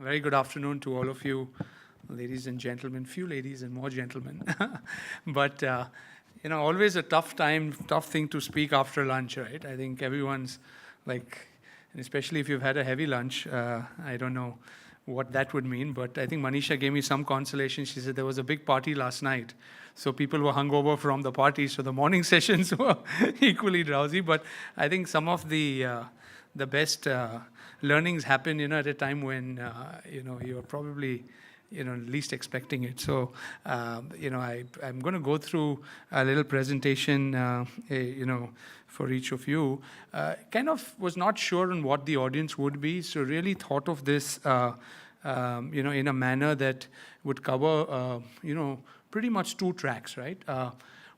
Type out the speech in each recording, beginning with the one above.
Very good afternoon to all of you, ladies and gentlemen. Few ladies and more gentlemen. But, always a tough thing to speak after lunch, right? I think everyone's like, and especially if you've had a heavy lunch, I don't know what that would mean, but I think Manisha gave me some consolation. She said there was a big party last night, so people were hungover from the party, so the morning sessions were equally drowsy. But I think some of the best learnings happen, at a time when you're probably least expecting it. So I'm going to go through a little presentation for each of you. Kind of was not sure on what the audience would be, so really thought of this in a manner that would cover pretty much two tracks, right?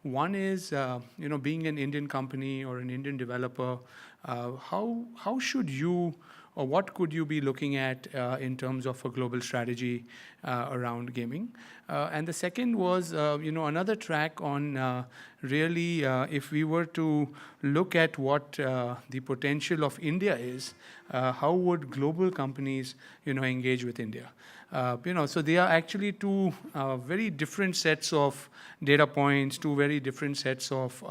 One is being an Indian company or an Indian developer. How should you, or what could you be looking at in terms of a global strategy around gaming? And the second was, another track on really if we were to look at what the potential of India is, how would global companies, engage with India? So they are actually two very different sets of data points, two very different sets of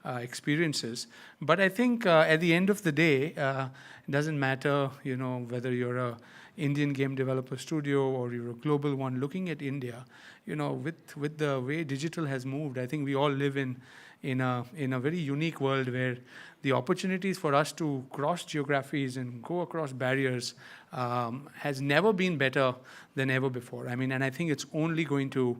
experiences. But I think at the end of the day, it doesn't matter, whether you're a Indian game developer studio or you're a global one looking at India, with the way digital has moved, I think we all live in a very unique world where the opportunities for us to cross geographies and go across barriers has never been better than ever before. And I think it's only going to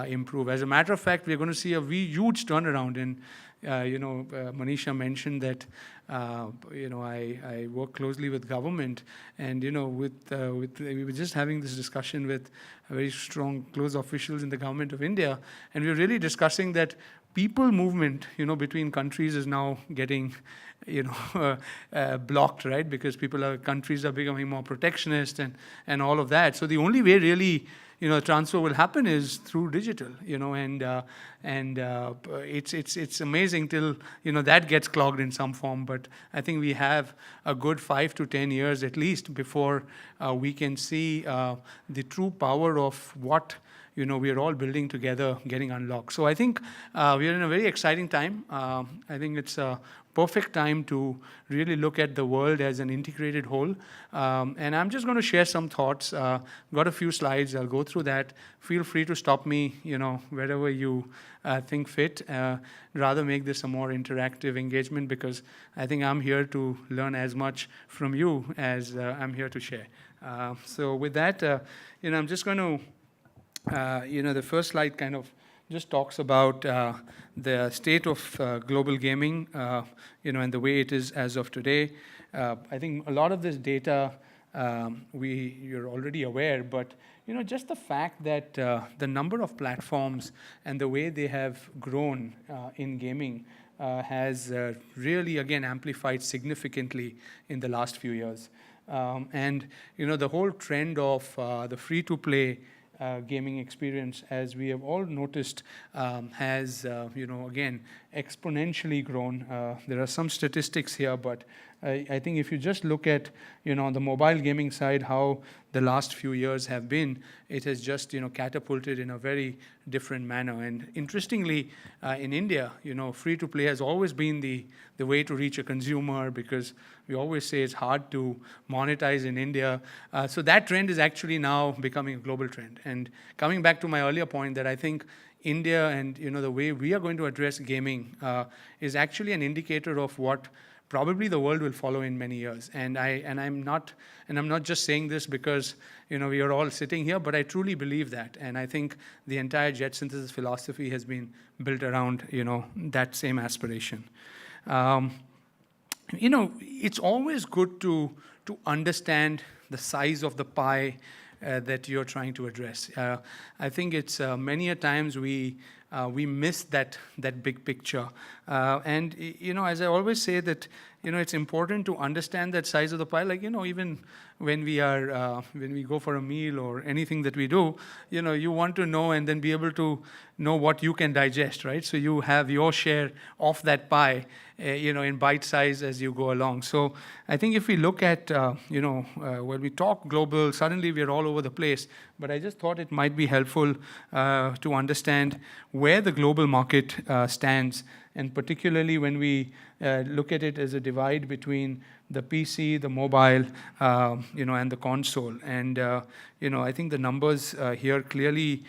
improve. As a matter of fact, we're going to see a huge turnaround in, Manisha mentioned that, I work closely with government, and, we were just having this discussion with very strong, close officials in the government of India, and we were really discussing that people movement, between countries is now getting, blocked, right? Because countries are becoming more protectionist and all of that. So the only way really, transfer will happen is through digital, and it's amazing till, that gets clogged in some form. But I think we have a good 5 to 10 years at least before we can see the true power of what we are all building together getting unlocked. So I think we are in a very exciting time. I think it's a perfect time to really look at the world as an integrated whole. And I'm just going to share some thoughts. Got a few slides. I'll go through that. Feel free to stop me, wherever you think fit. Rather make this a more interactive engagement, because I think I'm here to learn as much from you as I'm here to share. So with that, I'm just going to the first slide kind of just talks about the state of global gaming, and the way it is as of today. I think a lot of this data you're already aware, but just the fact that the number of platforms and the way they have grown in gaming has really again amplified significantly in the last few years. And the whole trend of the free-to-play gaming experience, as we have all noticed, has, again, exponentially grown. There are some statistics here, but I think if you just look at, on the mobile gaming side, how the last few years have been, it has just, catapulted in a very different manner. And interestingly, in India, free-to-play has always been the way to reach a consumer, because we always say it's hard to monetize in India. So that trend is actually now becoming a global trend. And coming back to my earlier point, that I think India and the way we are going to address gaming is actually an indicator of what probably the world will follow in many years. And I'm not just saying this because we are all sitting here, but I truly believe that. And I think the entire JetSynthesis philosophy has been built around that same aspiration. It's always good to understand the size of the pie that you're trying to address. I think it's many a times we we miss that big picture. And as I always say that, it's important to understand that size of the pie. Like, even when we go for a meal or anything that we do, you want to know and then be able to know what you can digest, right? So you have your share of that pie, in bite size as you go along. So I think if we look at, when we talk global, suddenly we're all over the place. But I just thought it might be helpful to understand where the global market stands, and particularly when we look at it as a divide between the PC, the mobile, and the console. And, I think the numbers here clearly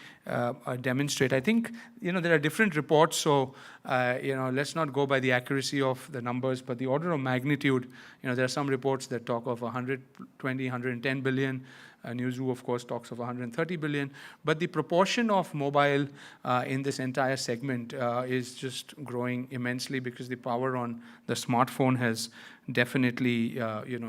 demonstrate. I think, there are different reports, so, let's not go by the accuracy of the numbers, but the order of magnitude, there are some reports that talk of 120, 110 billion. Newzoo, of course, talks of 130 billion. But the proportion of mobile in this entire segment is just growing immensely, because the power on the smartphone has definitely,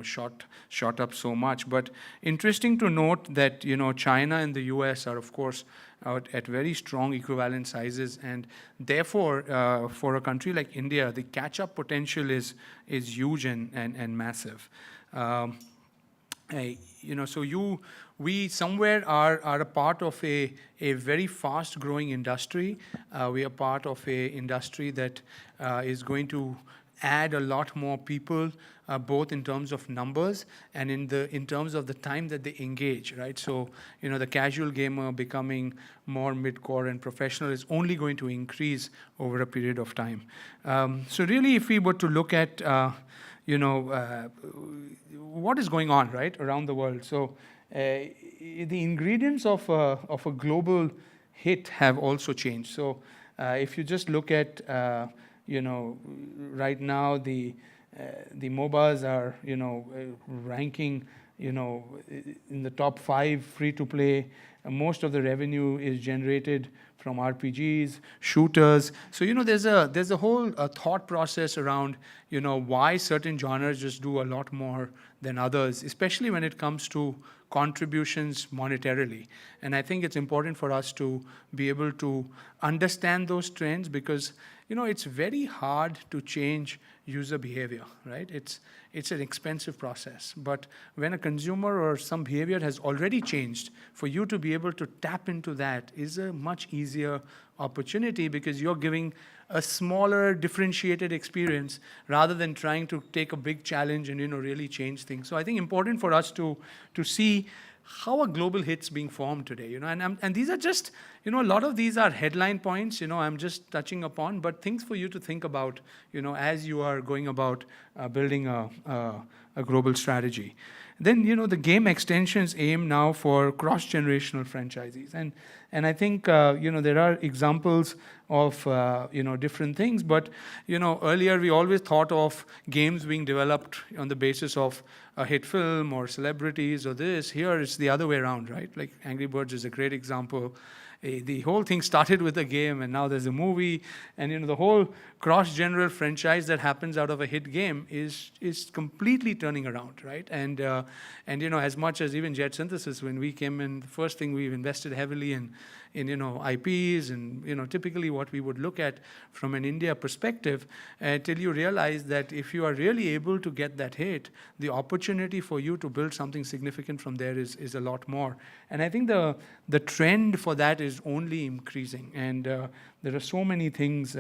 shot up so much. But interesting to note that, China and the US are, of course, out at very strong equivalent sizes. And therefore, for a country like India, the catch-up potential is huge and massive. We somewhere are a part of a very fast growing industry. We are part of a industry that is going to add a lot more people, both in terms of numbers and in terms of the time that they engage, right? So, the casual gamer becoming more mid-core and professional is only going to increase over a period of time. So really, if we were to look at what is going on, right, around the world. So the ingredients of a global hit have also changed. So if you just look at, right now the MOBAs are, ranking, in the top 5 free-to-play. Most of the revenue is generated from RPGs, shooters. So, there's a whole thought process around, why certain genres just do a lot more than others, especially when it comes to contributions monetarily. And I think it's important for us to be able to understand those trends, because, it's very hard to change user behavior, right? It's an expensive process. But when a consumer or some behavior has already changed, for you to be able to tap into that is a much easier opportunity, because you're giving a smaller, differentiated experience rather than trying to take a big challenge and, really change things. So I think important for us to see how a global hit's being formed today, and these are just, a lot of these are headline points, I'm just touching upon, but things for you to think about, as you are going about building a global strategy. Then, the game extensions aim now for cross-generational franchisees. And I think, there are examples of, different things. But, earlier we always thought of games being developed on the basis of a hit film or celebrities or this. Here it's the other way around, right? Like Angry Birds is a great example. The whole thing started with a game, and now there's a movie, and the whole cross-genre franchise that happens out of a hit game is completely turning around, right? And as much as even JetSynthesis, when we came in, the first thing we've invested heavily in IPs, and typically what we would look at from an India perspective, till you realize that if you are really able to get that hit, the opportunity for you to build something significant from there is a lot more. And I think the trend for that is only increasing, and there are so many things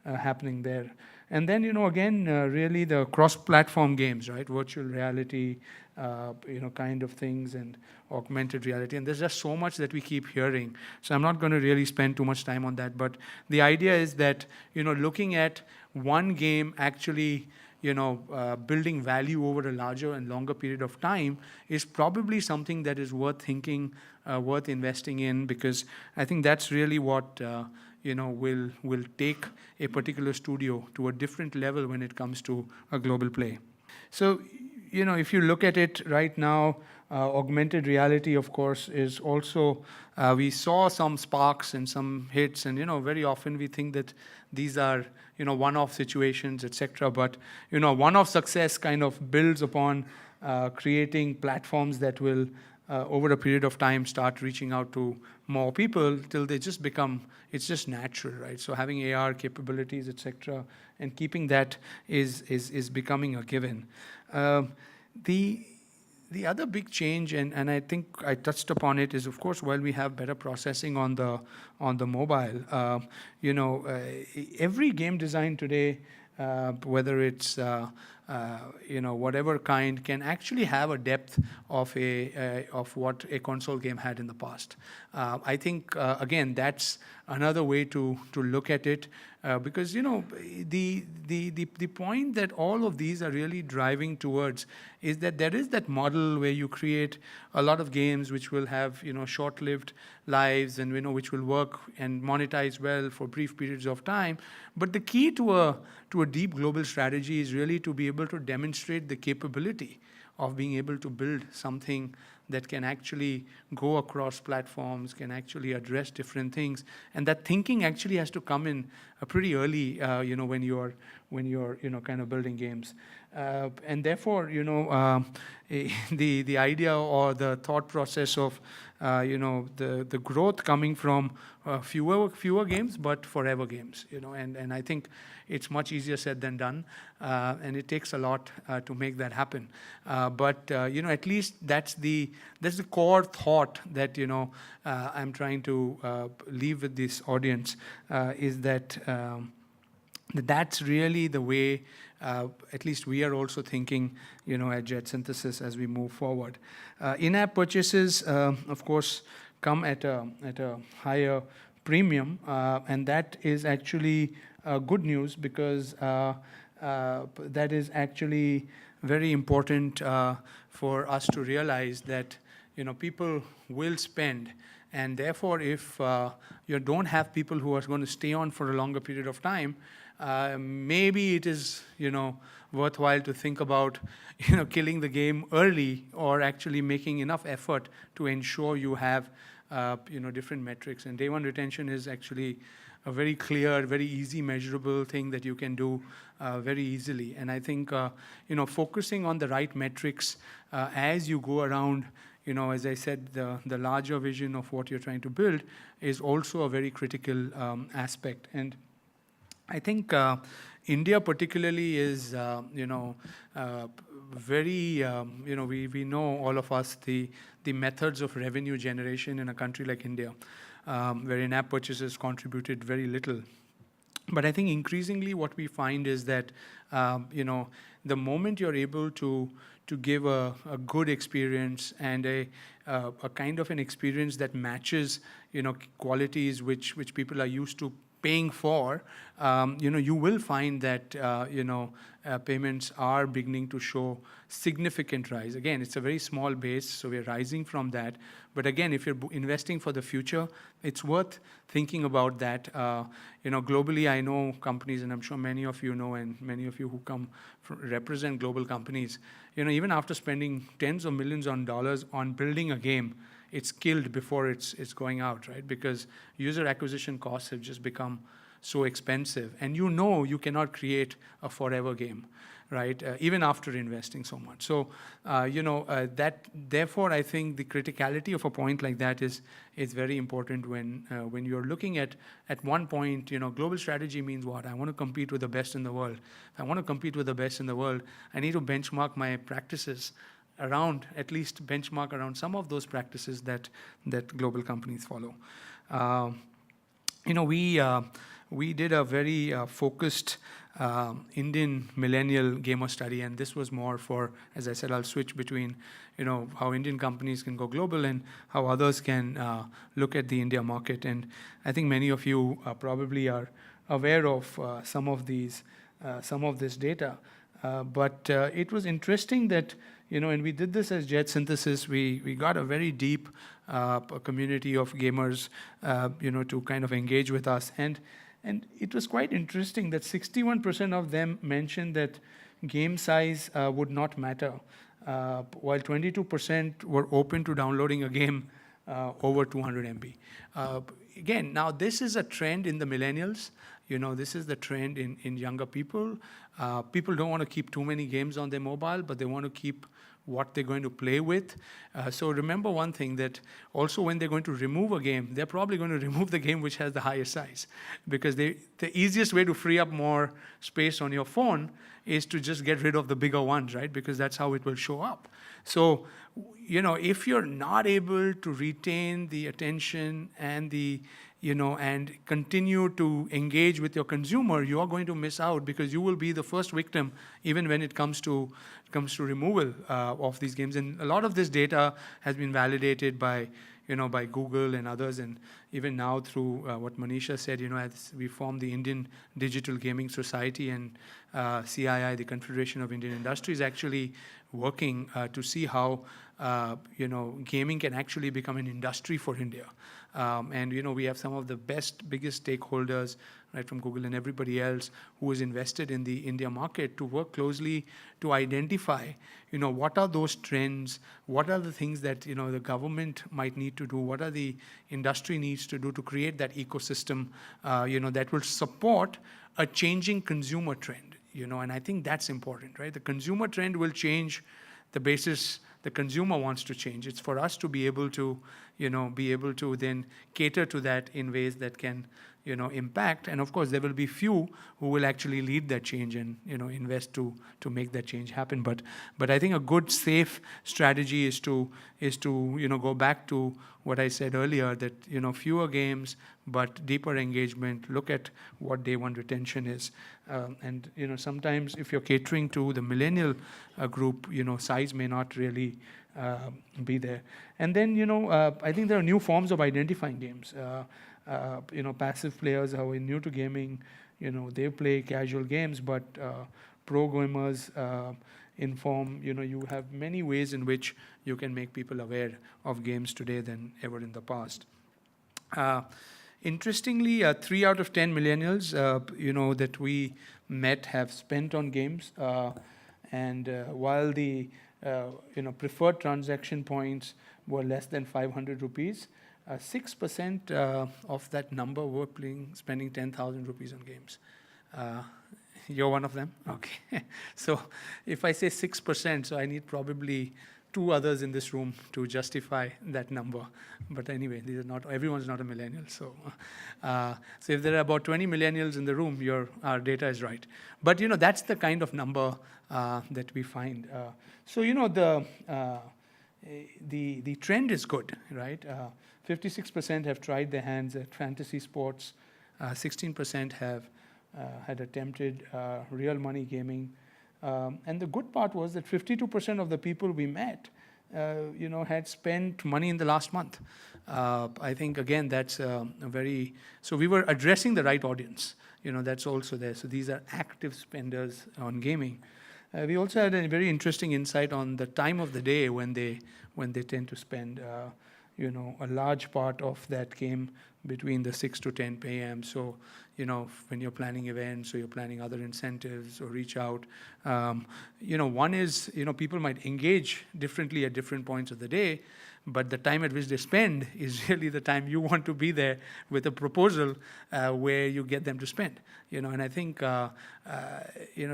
happening there. And then again, really the cross-platform games, right? Virtual reality, kind of things, and augmented reality. And there's just so much that we keep hearing. So I'm not going to really spend too much time on that. But the idea is that, looking at one game actually, building value over a larger and longer period of time is probably something that is worth thinking, worth investing in, because I think that's really what, will take a particular studio to a different level when it comes to a global play. So, if you look at it right now, augmented reality, of course, is also, we saw some sparks and some hits, and, very often we think that these are, one-off situations, etc. But, one-off success kind of builds upon creating platforms that will over a period of time, start reaching out to more people till they just become, it's just natural, right? So having AR capabilities, etc., and keeping that is becoming a given. The other big change, and I think I touched upon it, is of course while we have better processing on the mobile, every game design today, whether it's whatever kind, can actually have a depth of of what a console game had in the past. I think again that's another way to look at it, because the point that all of these are really driving towards is that there is that model where you create a lot of games which will have short-lived lives and which will work and monetize well for brief periods of time. But the key to a deep global strategy is really to be able to demonstrate the capability of being able to build something that can actually go across platforms, can actually address different things, and that thinking actually has to come in pretty early, when you're kind of building games, and therefore, the idea or the thought process of the growth coming from fewer games, but forever games, and I think it's much easier said than done, and it takes a lot to make that happen. But at least that's the core thought that I'm trying to leave with this audience, is that that's really the way. At least we are also thinking, at JetSynthesis as we move forward. In-app purchases, of course, come at a higher premium, and that is actually good news, because that is actually very important for us to realize that people will spend, and therefore if you don't have people who are going to stay on for a longer period of time, maybe it is worthwhile to think about killing the game early, or actually making enough effort to ensure you have different metrics. And day one retention is actually a very clear, very easy measurable thing that you can do very easily. And I think focusing on the right metrics as you go around, as I said, the larger vision of what you're trying to build is also a very critical aspect. And I think India particularly is, very, we know, all of us, the methods of revenue generation in a country like India, where in-app purchases contributed very little. But I think increasingly what we find is that, the moment you're able to give a good experience and a kind of an experience that matches, qualities which people are used to paying for, you will find that payments are beginning to show significant rise. Again, it's a very small base, so we're rising from that. But again, if you're investing for the future, it's worth thinking about that. Globally, I know companies, and I'm sure many of you know, and many of you who represent global companies, even after spending tens of millions of dollars on building a game, it's killed before it's going out, right? Because user acquisition costs have just become so expensive, and you cannot create a forever game, right? Even after investing so much. So that therefore I think the criticality of a point like that is very important when you're looking at one point. Global strategy means what? I want to compete with the best in the world. If I want to compete with the best in the world, I need to benchmark my practices around, at least benchmark around some of those practices that global companies follow. We did a very focused Indian millennial gamer study, and this was more for, as I said, I'll switch between how Indian companies can go global and how others can look at the India market. And I think many of you probably are aware of some of this data. But it was interesting that when we did this as JetSynthesis, we got a very deep community of gamers, to kind of engage with us. And it was quite interesting that 61% of them mentioned that game size would not matter, while 22% were open to downloading a game over 200 MB. Again, now this is a trend in the millennials. This is the trend in younger people. People don't want to keep too many games on their mobile, but they want to keep what they're going to play with. So remember one thing, that also when they're going to remove a game, they're probably going to remove the game which has the highest size, because the easiest way to free up more space on your phone is to just get rid of the bigger ones, right? Because that's how it will show up. So, if you're not able to retain the attention and and continue to engage with your consumer, you are going to miss out, because you will be the first victim, even when it comes to removal of these games. And a lot of this data has been validated by Google and others, and even now through what Manisha said, as we formed the Indian Digital Gaming Society, and CII, the Confederation of Indian Industry, is actually working to see how gaming can actually become an industry for India. And we have some of the biggest stakeholders, right, from Google and everybody else, who is invested in the India market, to work closely to identify, what are those trends, what are the things that the government might need to do, what are the industry needs to do to create that ecosystem, that will support a changing consumer trend. And I think that's important, right? The consumer trend will change the basis the consumer wants to change. It's for us to be able to, then cater to that in ways that can, impact. And of course, there will be few who will actually lead that change and, invest to make that change happen. But I think a good, safe strategy is to go back to what I said earlier, that, fewer games, but deeper engagement. Look at what day one retention is. And, sometimes if you're catering to the millennial group, size may not really be there. And then, I think there are new forms of identifying games. Passive players who are new to gaming, they play casual games, but pro gamers inform, you have many ways in which you can make people aware of games today than ever in the past. Interestingly, 3 out of 10 millennials, that we met have spent on games. And while the, preferred transaction points were less than 500 rupees, 6% of that number were spending 10,000 rupees on games. You're one of them? Okay. So if I say 6%, so I need probably 2 others in this room to justify that number. But anyway, everyone's not a millennial. So if there are about 20 millennials in the room, our data is right. But, that's the kind of number that we find. So, the trend is good, right? 56% have tried their hands at fantasy sports. 16% have had attempted real money gaming. And the good part was that 52% of the people we met, had spent money in the last month. I think, again, that's so we were addressing the right audience. That's also there. So these are active spenders on gaming. We also had a very interesting insight on the time of the day when they tend to spend. A large part of that came between the 6 to 10 p.m. So, when you're planning events or you're planning other incentives or reach out, one is, people might engage differently at different points of the day, but the time at which they spend is really the time you want to be there with a proposal where you get them to spend. And I think,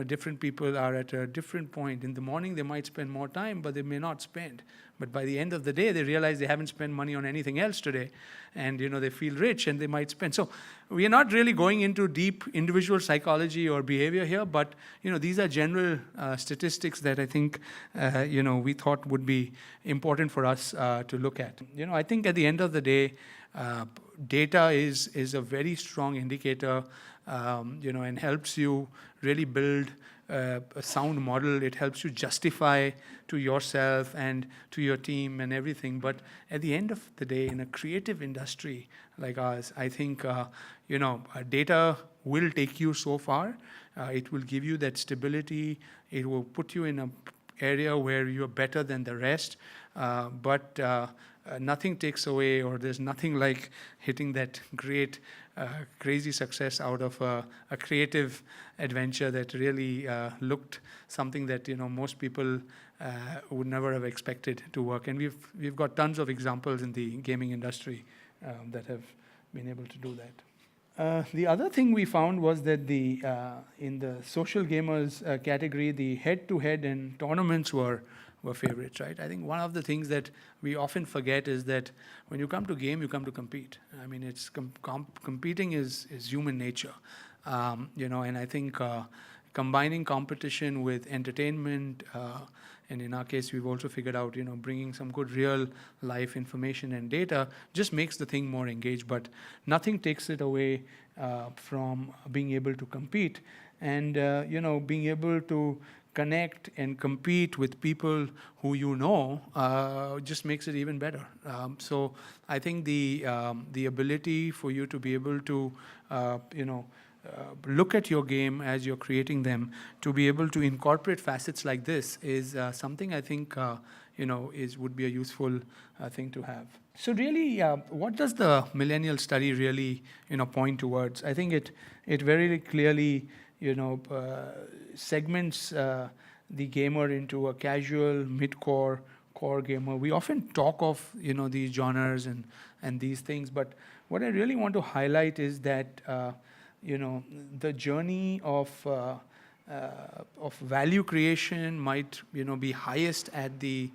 different people are at a different point. In the morning, they might spend more time, but they may not spend. But by the end of the day, they realize they haven't spent money on anything else today. And, they feel rich and they might spend. So we are not really going into deep individual psychology or behavior here, but, these are general statistics that I think, we thought would be important for us to look at. I think at the end of the day, data is a very strong indicator, and helps you really build a sound model. It helps you justify to yourself and to your team and everything. But at the end of the day, in a creative industry like ours, I think, data will take you so far. It will give you that stability. It will put you in an area where you're better than the rest. But nothing takes away, or there's nothing like hitting that great, crazy success out of a creative adventure that really looked something that most people would never have expected to work. And we've got tons of examples in the gaming industry that have been able to do that. The other thing we found was that in the social gamers category, the head-to-head and tournaments were were favorites, right? I think one of the things that we often forget is that when you come to game, you come to compete. I mean, it's competing is human nature, and I think combining competition with entertainment, and in our case, we've also figured out, bringing some good real life information and data just makes the thing more engaged, but nothing takes it away from being able to compete and, being able to connect and compete with people who just makes it even better. So I think the ability for you to be able to, look at your game as you're creating them, to be able to incorporate facets like this is something I think would be a useful thing to have. So really, what does the Millennial study really point towards? I think it very clearly segments the gamer into a casual, mid-core, core gamer. We often talk of these genres and these things, but what I really want to highlight is that the journey of value creation might be highest at the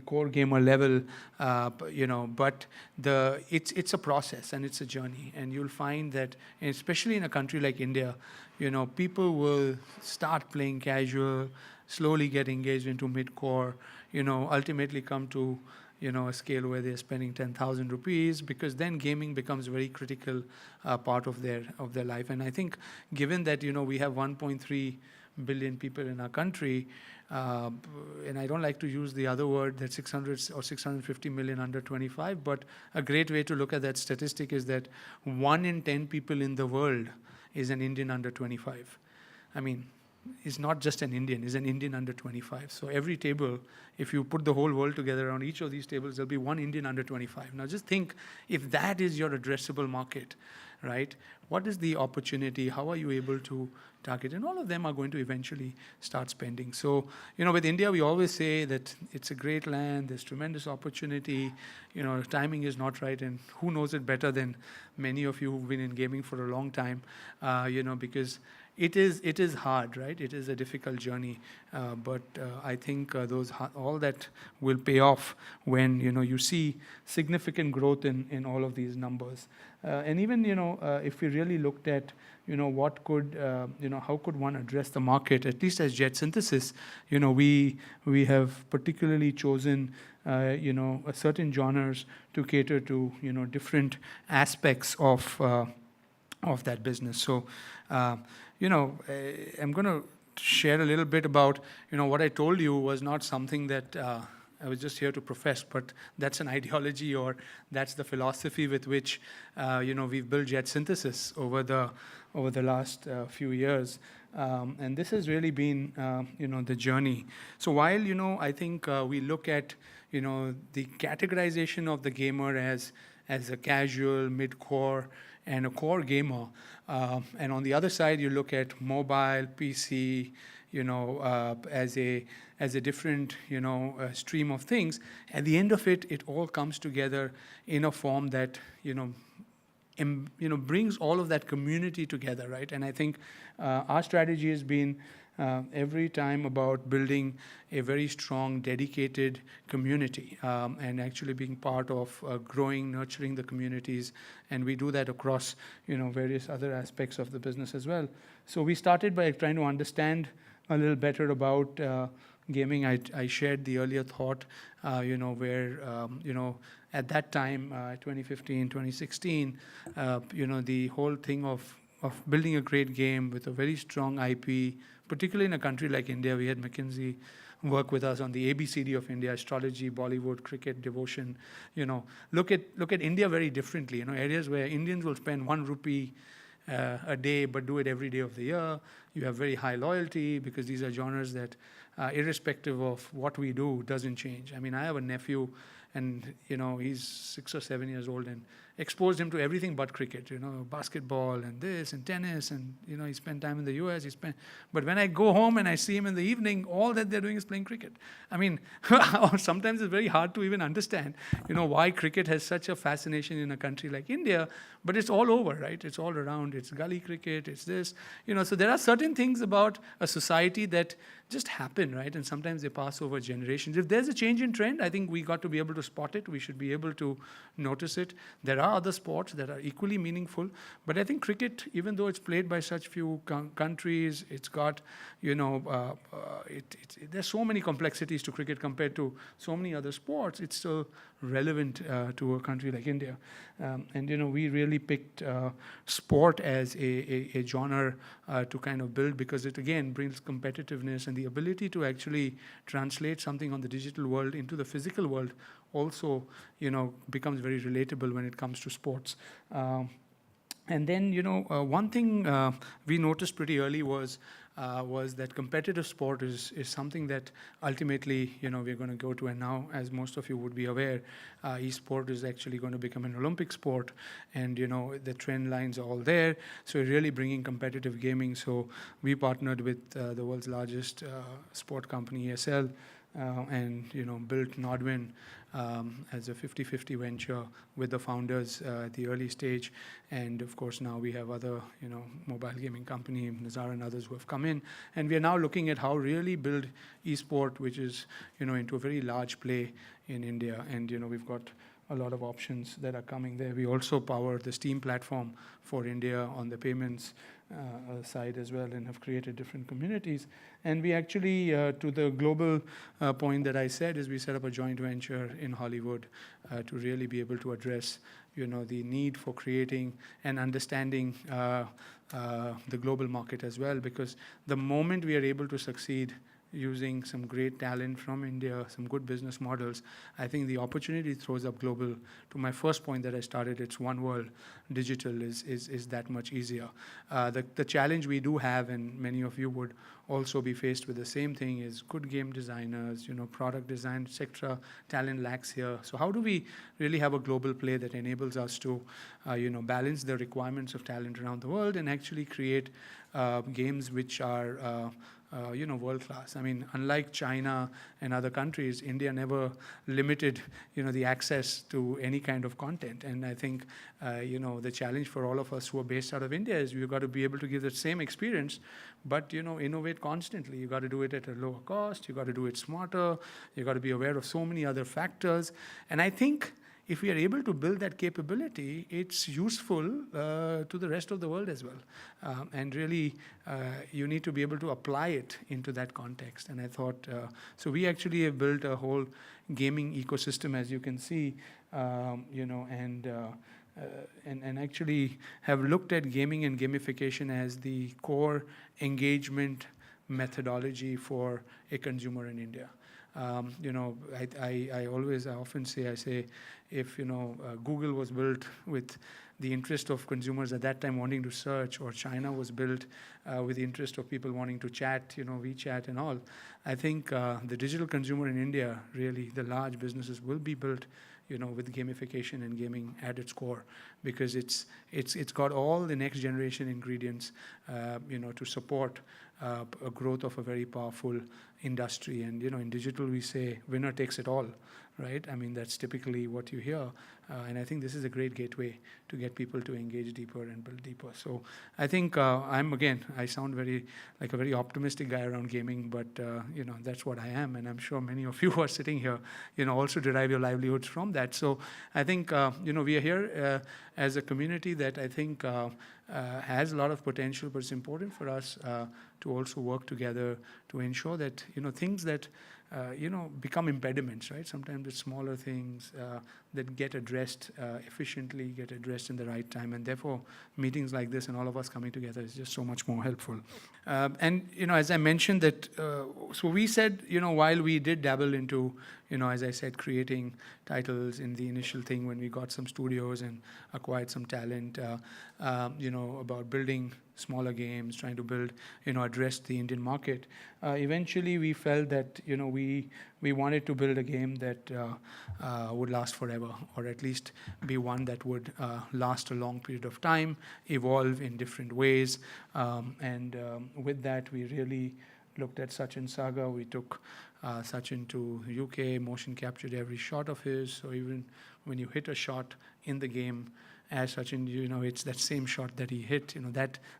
core gamer level, but it's a process and it's a journey, and you'll find that especially in a country like India, people will start playing casual, slowly get engaged into mid-core, ultimately come to a scale where they're spending 10,000 rupees, because then gaming becomes a very critical part of their life. And I think given that we have 1.3 billion people in our country, and I don't like to use the other word that 600 or 650 million under 25, but a great way to look at that statistic is that 1 in 10 people in the world is an Indian under 25. I mean, is not just an Indian, is an Indian under 25. So every table, if you put the whole world together on each of these tables, there'll be 1 Indian under 25. Now just think, if that is your addressable market, right? What is the opportunity? How are you able to target? And all of them are going to eventually start spending. So, with India, we always say that it's a great land, there's tremendous opportunity, timing is not right, and who knows it better than many of you who've been in gaming for a long time, because it is hard, right? It is a difficult journey, but I think all that will pay off when you see significant growth in all of these numbers. And even if we really looked at what could how could one address the market, at least as JetSynthesis, we have particularly chosen certain genres to cater to different aspects of that business. So I'm going to share a little bit about, what I told you was not something that I was just here to profess, but that's an ideology, or that's the philosophy with which, we've built JetSynthesis over the last few years. And this has really been, the journey. So while, I think we look at, the categorization of the gamer as a casual, mid-core, and a core gamer. And on the other side, you look at mobile, PC, as a different, stream of things. At the end of it, it all comes together in a form that, brings all of that community together, right? And I think our strategy has been every time about building a very strong, dedicated community, and actually being part of growing, nurturing the communities. And we do that across, various other aspects of the business as well. So we started by trying to understand a little better about gaming. I shared the earlier thought, where, at that time, 2015, 2016, the whole thing of building a great game with a very strong IP, particularly in a country like India. We had McKinsey work with us on the ABCD of India: astrology, Bollywood, cricket, devotion. Look at India very differently. Areas where Indians will spend 1 rupee a day, but do it every day of the year. You have very high loyalty, because these are genres that, irrespective of what we do, doesn't change. I mean, I have a nephew, and he's 6 or 7 years old, and exposed him to everything but cricket, basketball and this and tennis, and, he spent time in the US, but when I go home and I see him in the evening, all that they're doing is playing cricket. I mean, sometimes it's very hard to even understand, why cricket has such a fascination in a country like India, but it's all over, right? It's all around. It's gully cricket, it's this, so there are certain things about a society that just happen, right? And sometimes they pass over generations. If there's a change in trend, I think we got to be able to spot it. We should be able to notice it. There are other sports that are equally meaningful, but I think cricket, even though it's played by such few countries, it's got, there's so many complexities to cricket compared to so many other sports. It's still relevant to a country like India. And we really picked sport as a genre to kind of build, because it again brings competitiveness, and the ability to actually translate something on the digital world into the physical world also becomes very relatable when it comes to sports. And then one thing we noticed pretty early was that competitive sport is something that ultimately we're going to go to. And now, as most of you would be aware, e-sport is actually going to become an Olympic sport, and the trend lines are all there. So we're really bringing competitive gaming. So we partnered with the world's largest sport company, ESL, and built Nodwin as a 50-50 venture with the founders at the early stage. And of course now we have other mobile gaming company, Nazar and others, who have come in, and we are now looking at how really build esport, which is into a very large play in India. And we've got a lot of options that are coming there. We also power the Steam platform for India on the payments side as well, and have created different communities. And we actually, to the global point that I said, is we set up a joint venture in Hollywood to really be able to address the need for creating and understanding the global market as well, because the moment we are able to succeed using some great talent from India, some good business models, I think the opportunity throws up global. To my first point that I started, it's one world. Digital is that much easier. The challenge we do have, and many of you would also be faced with the same thing, is good game designers, product design, etc. Talent lacks here. So how do we really have a global play that enables us to, balance the requirements of talent around the world and actually create games which are world class. I mean, unlike China and other countries, India never limited, the access to any kind of content. And I think, the challenge for all of us who are based out of India is we've got to be able to give the same experience, but, innovate constantly. You got to do it at a lower cost. You got to do it smarter. You got to be aware of so many other factors. And I think if we are able to build that capability, it's useful to the rest of the world as well. And really, you need to be able to apply it into that context. And I thought, so we actually have built a whole gaming ecosystem, as you can see, and actually have looked at gaming and gamification as the core engagement methodology for a consumer in India. I often say, if Google was built with the interest of consumers at that time wanting to search, or China was built with the interest of people wanting to chat, WeChat and all, I think the digital consumer in India, really the large businesses, will be built with gamification and gaming at its core, because it's got all the next generation ingredients to support a growth of a very powerful industry. And in digital we say winner takes it all, right? I mean, that's typically what you hear, and I think this is a great gateway to get people to engage deeper and build deeper. So I think I sound like a very optimistic guy around gaming, but that's what I am, and I'm sure many of you who are sitting here also derive your livelihoods from that. So I think we are here as a community that I think has a lot of potential, but it's important for us to also work together to ensure that things that become impediments, right? Sometimes it's smaller things that get addressed efficiently, get addressed in the right time, and therefore meetings like this and all of us coming together is just so much more helpful. And as I mentioned that, so we said, while we did dabble into, as I said, creating titles in the initial thing when we got some studios and acquired some talent, about building smaller games, trying to build, address the Indian market. Eventually, we felt that, we wanted to build a game that would last forever, or at least be one that would last a long period of time, evolve in different ways. And with that, we really looked at Sachin Saga. We took Sachin to UK, motion captured every shot of his. So even when you hit a shot in the game, as Sachin, it's that same shot that he hit.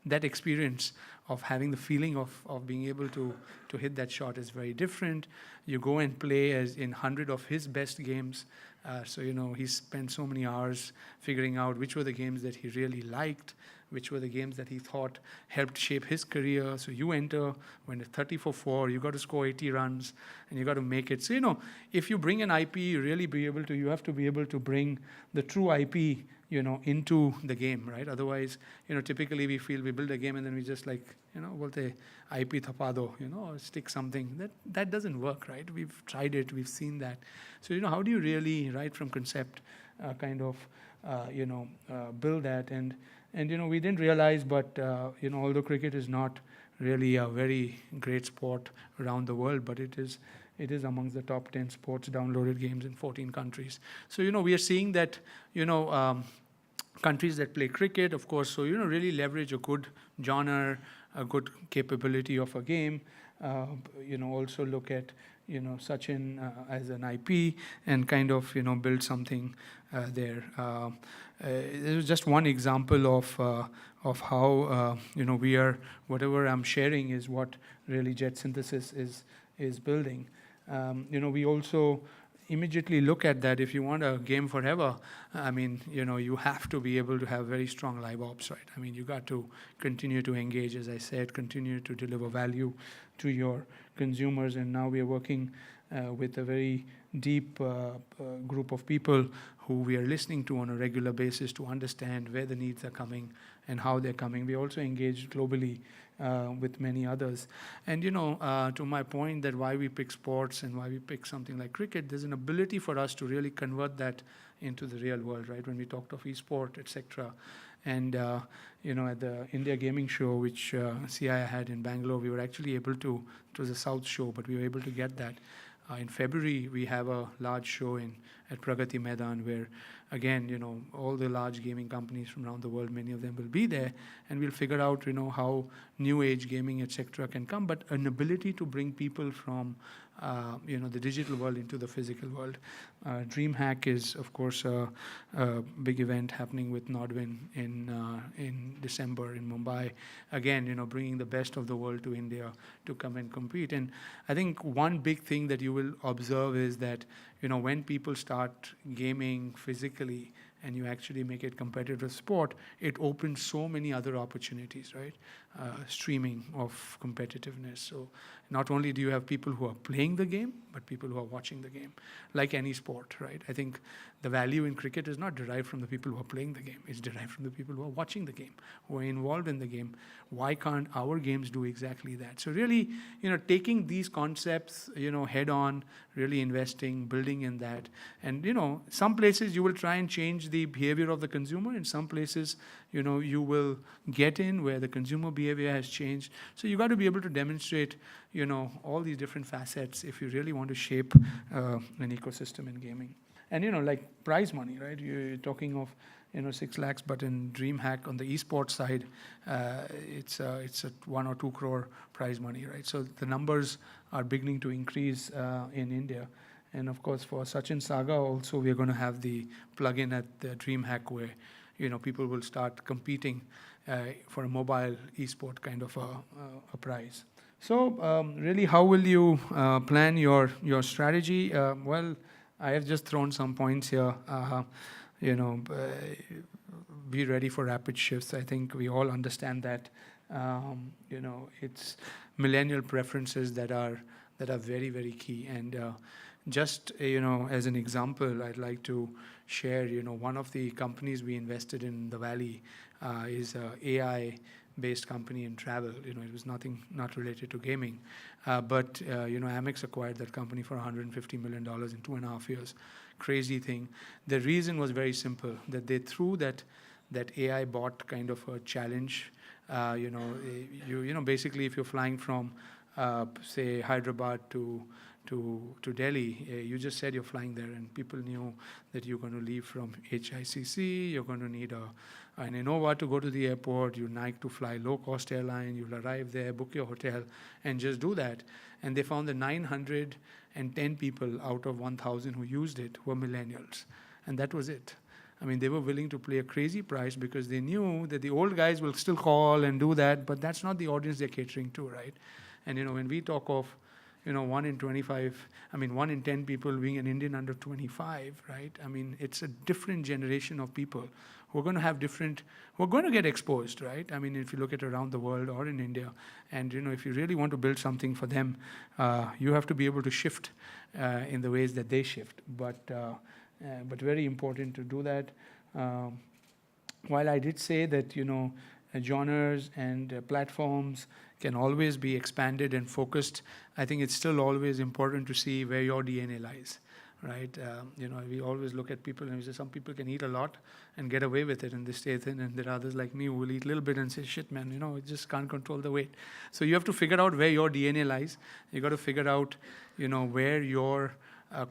That experience of having the feeling of being able to hit that shot is very different. You go and play as in 100 of his best games. So he spent so many hours figuring out which were the games that he really liked, which were the games that he thought helped shape his career. So you enter, when it's 30 for 4, you got to score 80 runs, and you got to make it. So, if you bring an IP, you have to be able to bring the true IP, into the game, right? Otherwise, typically we feel we build a game and then we just bolte IP thapa do, or stick something. That doesn't work, right? We've tried it, we've seen that. So, how do you really, right from concept, build that? And we didn't realize, but although cricket is not really a very great sport around the world, but it is amongst the top 10 sports downloaded games in 14 countries. So we are seeing that countries that play cricket, of course, so really leverage a good genre, a good capability of a game. Also look at Sachin as an IP and kind of build something there. This is just one example of how we are. Whatever I'm sharing is what really Jetsynthesis is building. We also immediately look at that. If you want a game forever, you have to be able to have very strong live ops, right? You got to continue to engage, as I said, continue to deliver value to your consumers. And now we are working with a very deep group of people who we are listening to on a regular basis to understand where the needs are coming and how they're coming. We also engage globally with many others. And, to my point that why we pick sports and why we pick something like cricket, there's an ability for us to really convert that into the real world, right? When we talked of e-sport, etc. And, at the India Gaming Show, which CI had in Bangalore, we were actually able to, it was a South show, but we were able to get that. In February, we have a large show at Pragati Maidan where, again, all the large gaming companies from around the world, many of them will be there, and we'll figure out, how new age gaming, etc., can come, but an ability to bring people from, the digital world into the physical world. DreamHack is, of course, a big event happening with Nodwin in December in Mumbai. Again, bringing the best of the world to India to come and compete. And I think one big thing that you will observe is that, when people start gaming physically and you actually make it competitive sport, it opens so many other opportunities, right? Streaming of competitiveness. So not only do you have people who are playing the game, but people who are watching the game, like any sport, right? I think the value in cricket is not derived from the people who are playing the game. It's derived from the people who are watching the game, who are involved in the game. Why can't our games do exactly that? So really, taking these concepts, head on, really investing, building in that. And, some places you will try and change the behavior of the consumer. In some places, you will get in where the consumer behavior has changed. So you got to be able to demonstrate, all these different facets if you really want to shape an ecosystem in gaming. And, like prize money, right? You're talking of, 6 lakhs, but in DreamHack on the esports side, it's a 1 or 2 crore prize money, right? So the numbers are beginning to increase in India. And of course, for Sachin Saga also, we're going to have the plugin at the DreamHack where, people will start competing for a mobile esport kind of a prize. So really, how will you plan your strategy? Well, I have just thrown some points here. Be ready for rapid shifts. I think we all understand that. It's millennial preferences that are very, very key. And just as an example, I'd like to share. One of the companies we invested in the Valley is a AI-based company in travel. It was not related to gaming, but Amex acquired that company for $150 million in 2.5 years. Crazy thing. The reason was very simple, that they threw that AI bot kind of a challenge Basically, if you're flying from, say, Hyderabad to Delhi, you just said you're flying there, and people knew that you're going to leave from HICC, you're going to need an Innova to go to the airport, you like to fly low-cost airline, you'll arrive there, book your hotel, and just do that. And they found that 910 people out of 1,000 who used it were millennials, and that was it. I mean, they were willing to pay a crazy price because they knew that the old guys will still call and do that, but that's not the audience they're catering to, right? And, when we talk of, 1 in 1 in 10 people being an Indian under 25, right? I mean, it's a different generation of people who are going to have who are going to get exposed, right? I mean, if you look at around the world or in India, and, if you really want to build something for them, you have to be able to shift in the ways that they shift. But very important to do that. While I did say that, genres and platforms can always be expanded and focused, I think it's still always important to see where your DNA lies, right? We always look at people and we say some people can eat a lot and get away with it and they stay thin, and there are others like me who will eat a little bit and say, shit, man, I just can't control the weight. So you have to figure out where your DNA lies. You got to figure out, where your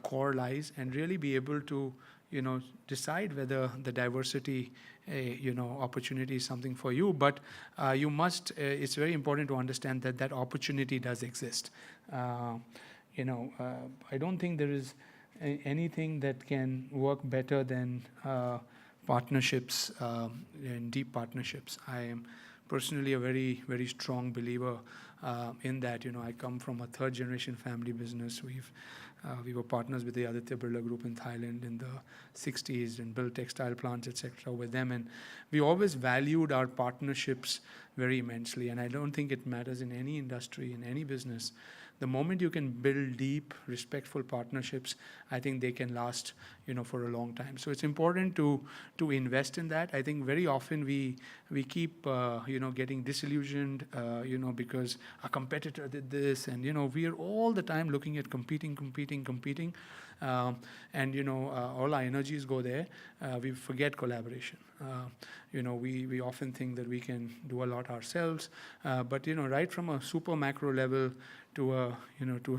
core lies, and really be able to, decide whether the diversity, opportunity is something for you. But you must, it's very important to understand that opportunity does exist. I don't think there is anything that can work better than partnerships and deep partnerships. I am personally a very, very strong believer in that. I come from a third generation family business. We were partners with the Aditya Birla Group in Thailand in the 60s and built textile plants, etc. with them. And we always valued our partnerships very immensely. And I don't think it matters in any industry, in any business. The moment you can build deep, respectful partnerships, I think they can last, for a long time. So it's important to invest in that. I think very often we keep, getting disillusioned, because a competitor did this, and we are all the time looking at competing, and all our energies go there. We forget collaboration. We often think that we can do a lot ourselves, but right from a super macro level to a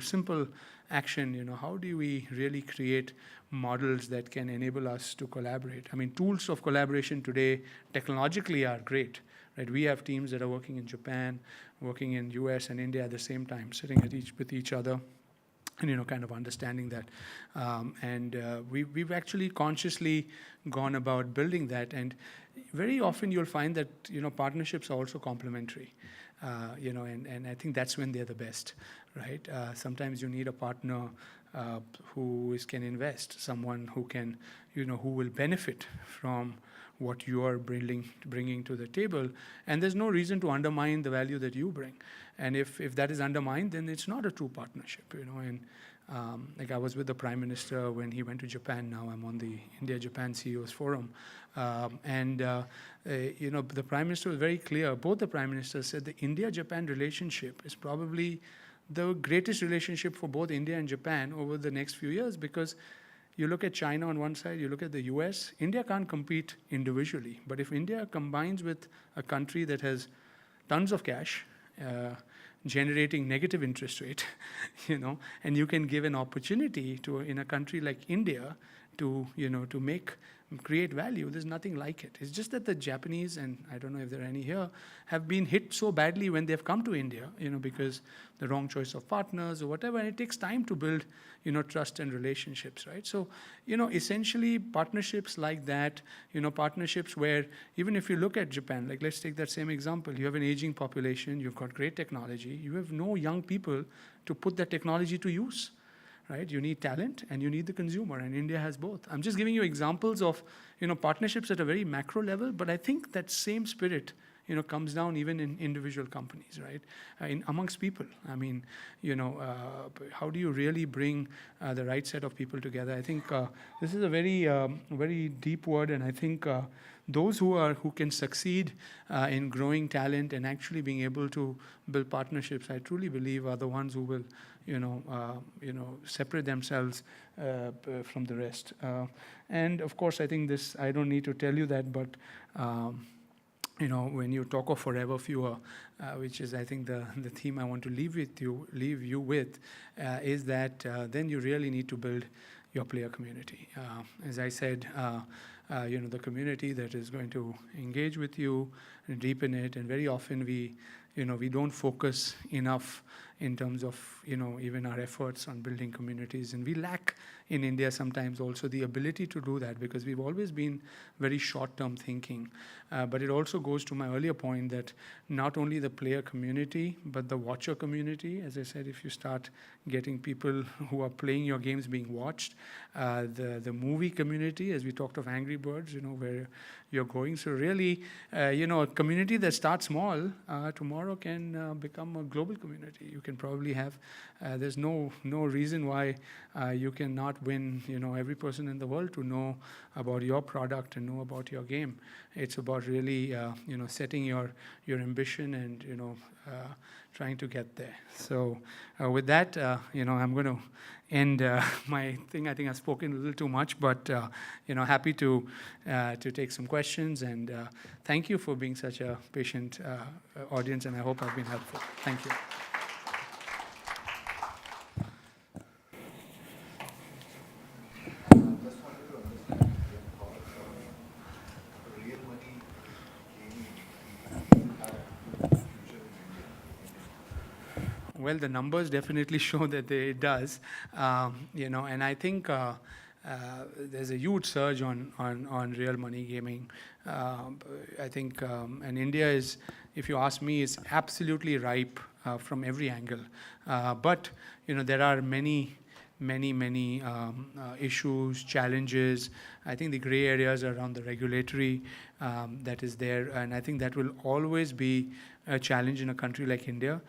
simple action, how do we really create models that can enable us to collaborate? I mean, tools of collaboration today technologically are great, right? We have teams that are working in Japan, working in US and India at the same time, sitting with each other, and kind of understanding that. We've actually consciously gone about building that. And very often you'll find that, partnerships are also complementary. And I think that's when they're the best, right? Sometimes you need a partner who can invest, someone who can, who will benefit from what you are bringing to the table. And there's no reason to undermine the value that you bring. And if that is undermined, then it's not a true partnership, And like I was with the Prime Minister when he went to Japan. Now I'm on the India-Japan CEOs Forum. The Prime Minister was very clear. Both the Prime Ministers said the India-Japan relationship is probably the greatest relationship for both India and Japan over the next few years, because you look at China on one side, you look at the US, India can't compete individually. But if India combines with a country that has tons of cash, generating negative interest rate, and you can give an opportunity in a country like India to create value, there's nothing like it. It's just that the Japanese, and I don't know if there are any here, have been hit so badly when they've come to India, because the wrong choice of partners or whatever, and it takes time to build, trust and relationships, right? So, essentially partnerships like that, partnerships where even if you look at Japan, like let's take that same example, you have an aging population, you've got great technology, you have no young people to put that technology to use. Right? You need talent and you need the consumer, and India has both. I'm just giving you examples of, partnerships at a very macro level, but I think that same spirit, comes down even in individual companies, right? Amongst people. I mean, how do you really bring the right set of people together? I think this is a very, very deep word, and I think those who can succeed in growing talent and actually being able to build partnerships, I truly believe are the ones who will, separate themselves from the rest. And of course, I think I don't need to tell you that, but when you talk of forever fewer, which is, I think, the theme I want to leave you with, is that then you really need to build your player community. As I said, the community that is going to engage with you and deepen it. And very often we don't focus enough in terms of, even our efforts on building communities. And we lack in India sometimes also the ability to do that, because we've always been very short-term thinking. But it also goes to my earlier point that not only the player community, but the watcher community. As I said, if you start getting people who are playing your games being watched, the movie community, as we talked of Angry Birds, where you're going. So really, a community that starts small tomorrow can become a global community. You can probably have, there's no reason why you cannot win, every person in the world to know about your product and know about your game. It's about really, setting your ambition and, trying to get there. So with that, I'm going to end my thing. I think I've spoken a little too much, but, happy to take some questions. And thank you for being such a patient audience, and I hope I've been helpful. Thank you. Well, the numbers definitely show that it does, and I think there's a huge surge on real money gaming. I think, and India is, if you ask me, is absolutely ripe from every angle. But there are many issues, challenges. I think the gray areas around the regulatory that is there, and I think that will always be a challenge in a country like India,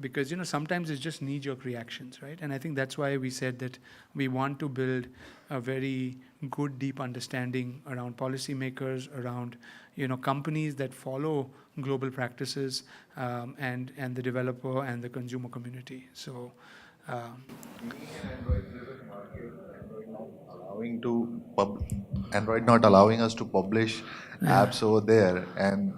because sometimes it's just knee-jerk reactions, right? And I think that's why we said that we want to build a very good, deep understanding around policymakers, around companies that follow global practices, and the developer and the consumer community. So. Android not allowing us to publish apps over there, and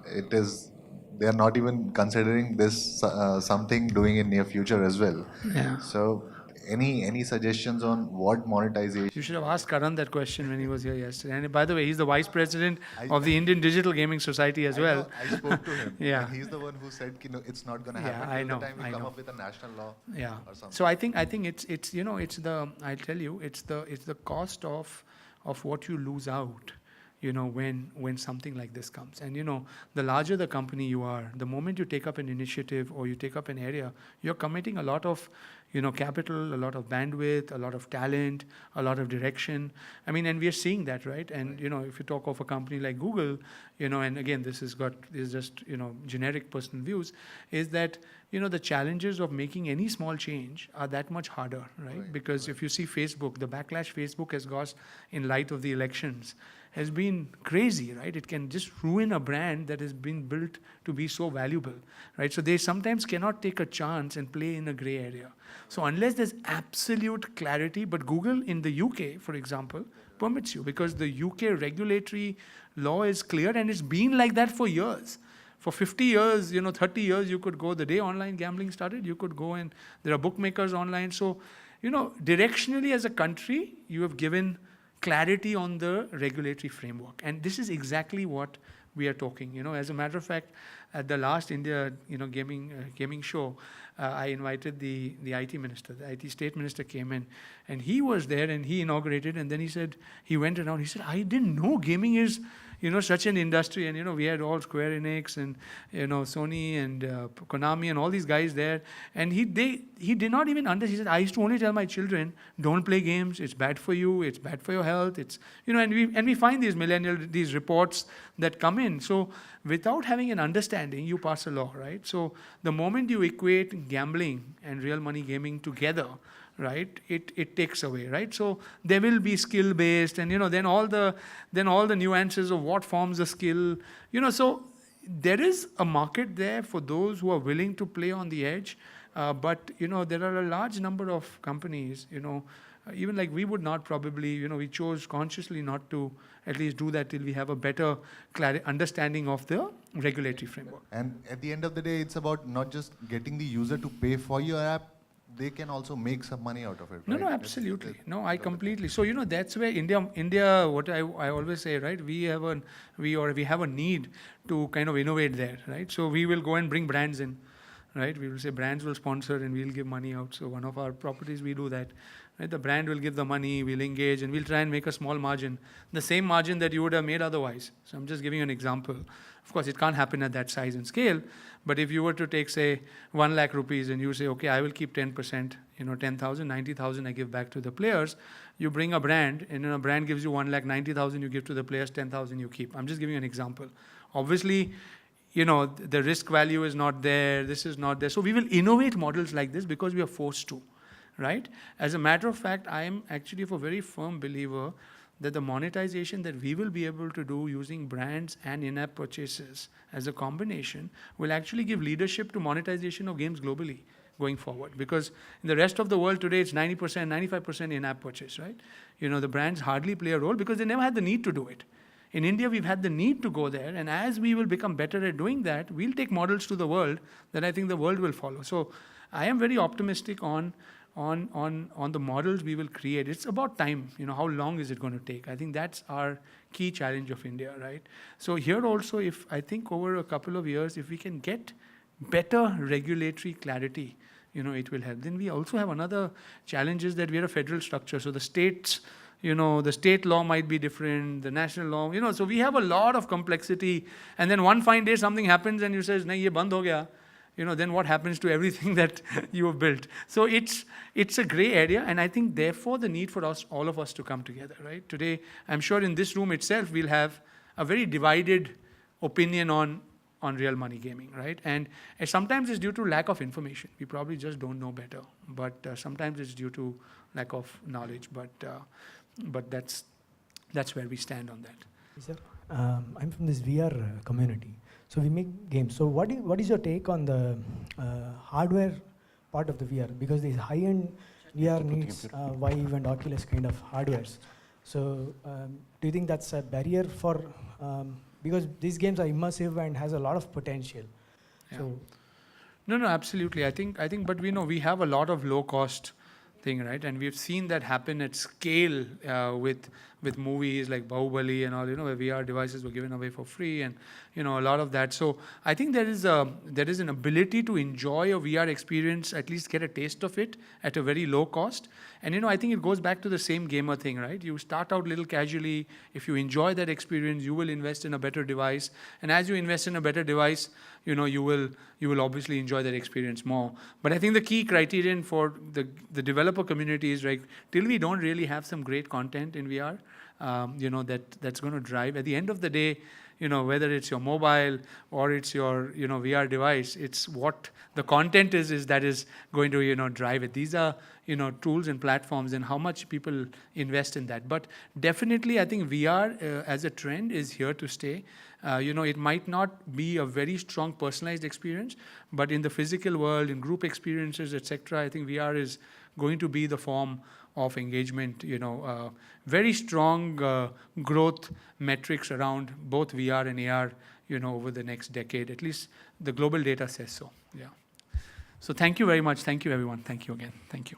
they are not even considering this something doing in near future as well. Yeah. So any suggestions on what monetization? You should have asked Karan that question when he was here yesterday. And by the way, he's the vice president I- of the Indian Digital Gaming Society as well. I spoke to him. Yeah. And he's the one who said, it's not going to Yeah, happen I till know, the time we I come know. up with a national law Yeah. or something. So I think it's I'll tell you, it's the cost of what you lose out, when something like this comes. And the larger the company you are, the moment you take up an initiative or you take up an area, you're committing a lot of capital, a lot of bandwidth, a lot of talent, a lot of direction. I mean, and we are seeing that, right? And if you talk of a company like Google, and again, this is just generic personal views, is that the challenges of making any small change are that much harder, right? Because if you see Facebook, the backlash Facebook has got in light of the elections has been crazy, right? It can just ruin a brand that has been built to be so valuable, right? So they sometimes cannot take a chance and play in a gray area. So unless there's absolute clarity, but Google in the UK, for example, permits you, because the UK regulatory law is clear, and it's been like that for years. For 50 years, 30 years, you could go, the day online gambling started, you could go, and there are bookmakers online. So, directionally as a country, you have given clarity on the regulatory framework. And this is exactly what we are talking. As a matter of fact, at the last India, gaming show, I invited the IT minister. The IT state minister came in, and he was there, and he inaugurated. And then he said, he went around. He said, I didn't know gaming is such an industry. And we had all Square Enix and Sony and Konami and all these guys there. And he did not even understand. He said, I used to only tell my children, don't play games. It's bad for you. It's bad for your health. It's and we find these reports that come in. So without having an understanding, you pass a law, right? So the moment you equate gambling and real money gaming together, right, it takes away, right? So there will be skill based, and then all the nuances of what forms a skill, so there is a market there for those who are willing to play on the edge, but there are a large number of companies even like we would not probably, we chose consciously not to at least do that till we have a better understanding of the regulatory framework. And at the end of the day, it's about not just getting the user to pay for your app, they can also make some money out of it. No, right? no, absolutely. No, I completely. So, that's where India, what I always say, right? We have a need to kind of innovate there, right? So we will go and bring brands in, right? We will say brands will sponsor and we'll give money out. So one of our properties, we do that, right? The brand will give the money, we'll engage, and we'll try and make a small margin, the same margin that you would have made otherwise. So I'm just giving you an example. Of course, it can't happen at that size and scale. But if you were to take, say, 1 lakh rupees and you say, okay, I will keep 10%, 10,000, 90,000 I give back to the players. You bring a brand and a brand gives you 1 lakh 90,000, you give to the players, 10,000 you keep. I'm just giving you an example. Obviously, the risk value is not there. This is not there. So we will innovate models like this because we are forced to, right? As a matter of fact, I am actually a very firm believer that the monetization that we will be able to do using brands and in-app purchases as a combination will actually give leadership to monetization of games globally going forward. Because in the rest of the world today, it's 90%, 95% in-app purchase, right? The brands hardly play a role because they never had the need to do it. In India, we've had the need to go there, and as we will become better at doing that, we'll take models to the world that I think the world will follow. So I am very optimistic on the models we will create. It's about time. How long is it going to take? I think that's our key challenge of India, right? So here also, if I think over a couple of years, if we can get better regulatory clarity, it will help. Then we also have another challenge is that we are a federal structure. So the states, the state law might be different, the national law, so we have a lot of complexity. And then one fine day something happens and you says, nahi, ye band ho gaya. Then what happens to everything that you have built? So it's a gray area, and I think therefore the need for all of us to come together, right? Today, I'm sure in this room itself, we'll have a very divided opinion on real money gaming, right? And sometimes it's due to lack of information. We probably just don't know better, but sometimes it's due to lack of knowledge. But that's where we stand on that. Sir, I'm from this VR community. So we make games. So what is your take on the hardware part of the VR? Because these high-end VR needs Vive and Oculus kind of hardwares. So do you think that's a barrier for, because these games are immersive and has a lot of potential. Yeah. So No, absolutely. I think, but we have a lot of low-cost thing, right? And we've seen that happen at scale with movies like Bahubali and all, where VR devices were given away for free, and a lot of that. So I think there is an ability to enjoy a VR experience, at least get a taste of it at a very low cost. And I think it goes back to the same gamer thing, right? You start out little casually. If you enjoy that experience, you will invest in a better device. And as you invest in a better device, you will obviously enjoy that experience more. But I think the key criterion for the developer community is, like, till we don't really have some great content in VR, that's going to drive. At the end of the day, whether it's your mobile or it's your, VR device, it's what the content is that is going to, drive it. These are, tools and platforms, and how much people invest in that. But definitely, I think VR as a trend is here to stay. It might not be a very strong personalized experience, but in the physical world, in group experiences, etc., I think VR is going to be the form of engagement, very strong growth metrics around both VR and AR, over the next decade. At least the global data says so. Yeah. So thank you very much. Thank you, everyone. Thank you again. Thank you.